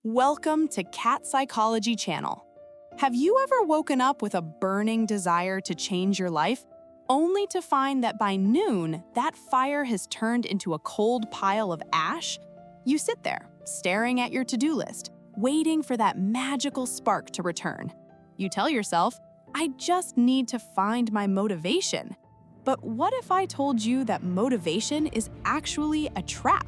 Welcome to Catsychology channel. Have you ever woken up with a burning desire to change your life, only to find that by noon, that fire has turned into a cold pile of ash? You sit there, staring at your to-do list, waiting for that magical spark to return. You tell yourself, I just need to find my motivation. But what if I told you that motivation is actually a trap?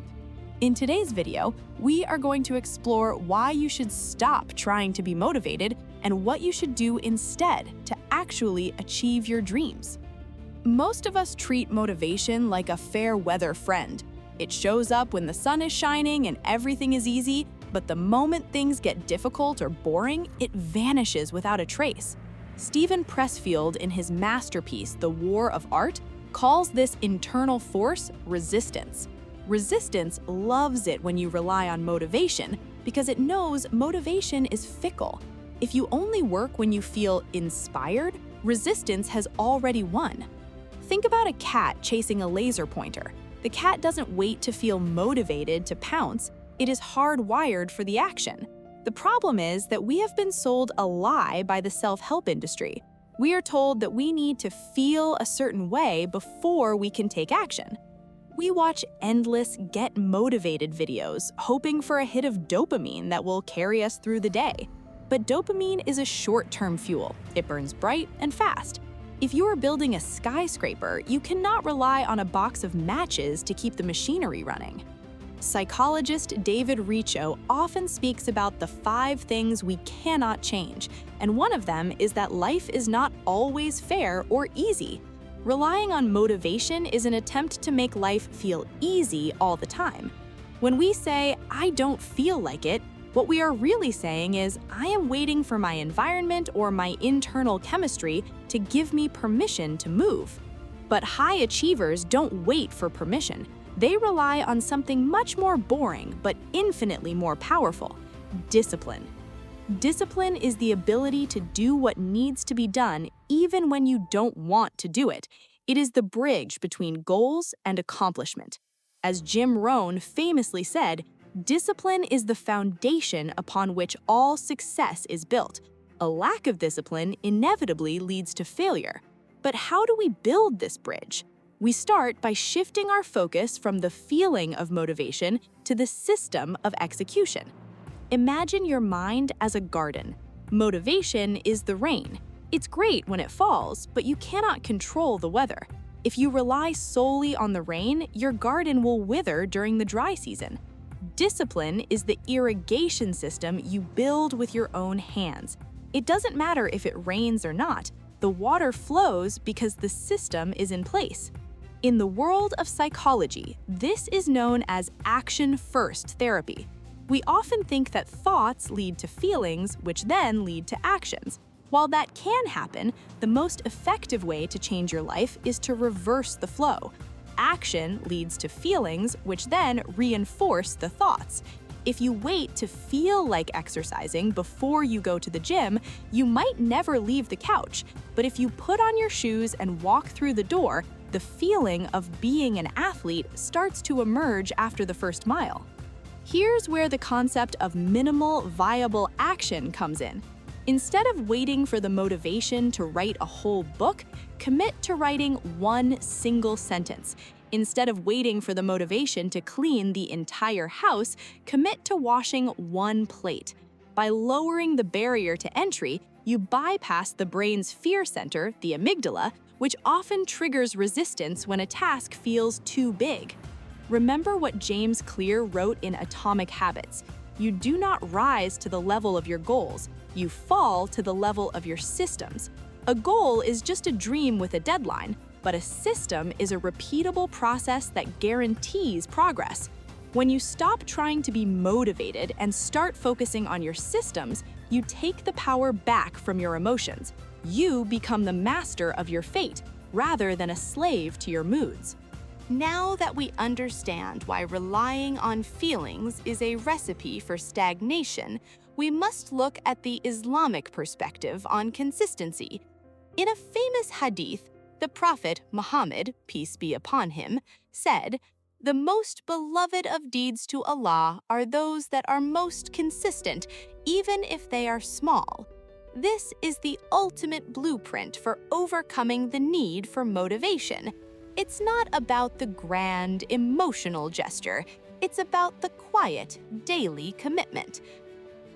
In today's video, we are going to explore why you should stop trying to be motivated and what you should do instead to actually achieve your dreams. Most of us treat motivation like a fair weather friend. It shows up when the sun is shining and everything is easy, but the moment things get difficult or boring, it vanishes without a trace. Steven Pressfield, in his masterpiece, The War of Art, calls this internal force resistance. Resistance loves it when you rely on motivation because it knows motivation is fickle. If you only work when you feel inspired, resistance has already won. Think about a cat chasing a laser pointer. The cat doesn't wait to feel motivated to pounce. It is hardwired for the action. The problem is that we have been sold a lie by the self-help industry. We are told that we need to feel a certain way before we can take action. We watch endless get motivated videos, hoping for a hit of dopamine that will carry us through the day. But dopamine is a short-term fuel. It burns bright and fast. If you are building a skyscraper, you cannot rely on a box of matches to keep the machinery running. Psychologist David Richo often speaks about the 5 things we cannot change, and one of them is that life is not always fair or easy. Relying on motivation is an attempt to make life feel easy all the time. When we say, I don't feel like it, what we are really saying is, I am waiting for my environment or my internal chemistry to give me permission to move. But high achievers don't wait for permission. They rely on something much more boring but infinitely more powerful: discipline. Discipline is the ability to do what needs to be done even when you don't want to do it. It is the bridge between goals and accomplishment. As Jim Rohn famously said, discipline is the foundation upon which all success is built. A lack of discipline inevitably leads to failure. But how do we build this bridge? We start by shifting our focus from the feeling of motivation to the system of execution. Imagine your mind as a garden. Motivation is the rain. It's great when it falls, but you cannot control the weather. If you rely solely on the rain, your garden will wither during the dry season. Discipline is the irrigation system you build with your own hands. It doesn't matter if it rains or not. The water flows because the system is in place. In the world of psychology, this is known as action-first therapy. We often think that thoughts lead to feelings, which then lead to actions. While that can happen, the most effective way to change your life is to reverse the flow. Action leads to feelings, which then reinforce the thoughts. If you wait to feel like exercising before you go to the gym, you might never leave the couch. But if you put on your shoes and walk through the door, the feeling of being an athlete starts to emerge after the first mile. Here's where the concept of minimal viable action comes in. Instead of waiting for the motivation to write a whole book, commit to writing one single sentence. Instead of waiting for the motivation to clean the entire house, commit to washing one plate. By lowering the barrier to entry, you bypass the brain's fear center, the amygdala, which often triggers resistance when a task feels too big. Remember what James Clear wrote in Atomic Habits: you do not rise to the level of your goals, you fall to the level of your systems. A goal is just a dream with a deadline, but a system is a repeatable process that guarantees progress. When you stop trying to be motivated and start focusing on your systems, you take the power back from your emotions. You become the master of your fate, rather than a slave to your moods. Now that we understand why relying on feelings is a recipe for stagnation, we must look at the Islamic perspective on consistency. In a famous hadith, the Prophet Muhammad, peace be upon him, said, The most beloved of deeds to Allah are those that are most consistent, even if they are small. This is the ultimate blueprint for overcoming the need for motivation. It's not about the grand, emotional gesture. It's about the quiet, daily commitment.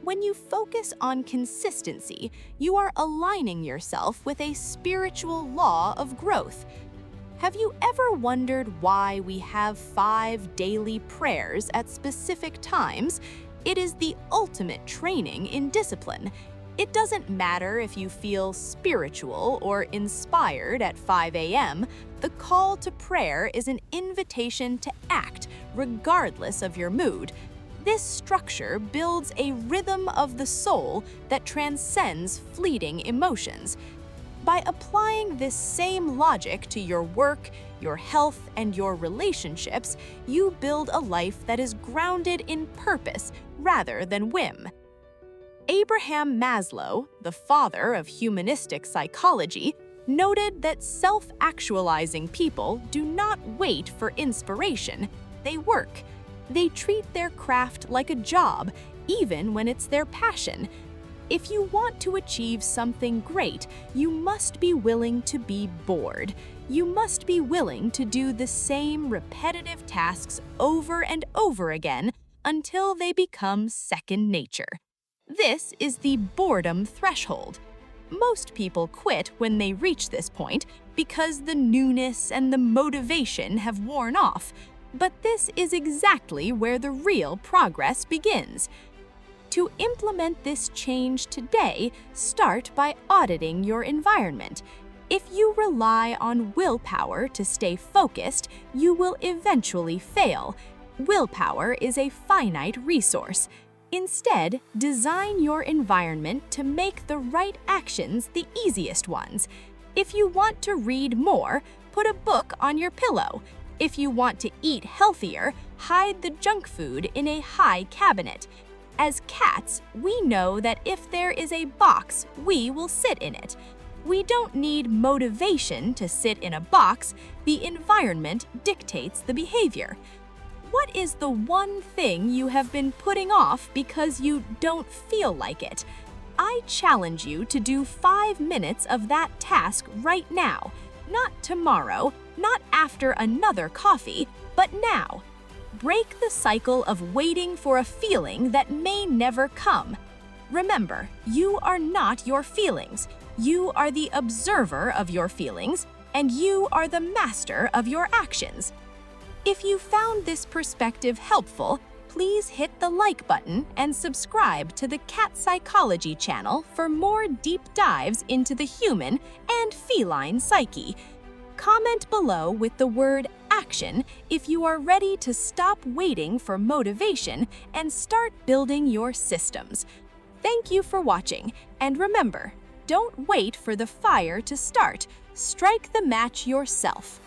When you focus on consistency, you are aligning yourself with a spiritual law of growth. Have you ever wondered why we have 5 daily prayers at specific times? It is the ultimate training in discipline. It doesn't matter if you feel spiritual or inspired at 5 a.m., the call to prayer is an invitation to act regardless of your mood. This structure builds a rhythm of the soul that transcends fleeting emotions. By applying this same logic to your work, your health, and your relationships, you build a life that is grounded in purpose rather than whim. Abraham Maslow, the father of humanistic psychology, noted that self-actualizing people do not wait for inspiration, they work. They treat their craft like a job, even when it's their passion. If you want to achieve something great, you must be willing to be bored. You must be willing to do the same repetitive tasks over and over again until they become second nature. This is the boredom threshold. Most people quit when they reach this point because the newness and the motivation have worn off. But this is exactly where the real progress begins. To implement this change today, start by auditing your environment. If you rely on willpower to stay focused, you will eventually fail. Willpower is a finite resource. Instead, design your environment to make the right actions the easiest ones. If you want to read more, put a book on your pillow. If you want to eat healthier, hide the junk food in a high cabinet. As cats, we know that if there is a box, we will sit in it. We don't need motivation to sit in a box. The environment dictates the behavior. What is the one thing you have been putting off because you don't feel like it? I challenge you to do 5 minutes of that task right now. Not tomorrow, not after another coffee, but now. Break the cycle of waiting for a feeling that may never come. Remember, you are not your feelings. You are the observer of your feelings, and you are the master of your actions. If you found this perspective helpful, please hit the like button and subscribe to the Catsychology channel for more deep dives into the human and feline psyche. Comment below with the word action if you are ready to stop waiting for motivation and start building your systems. Thank you for watching, and remember, don't wait for the fire to start. Strike the match yourself.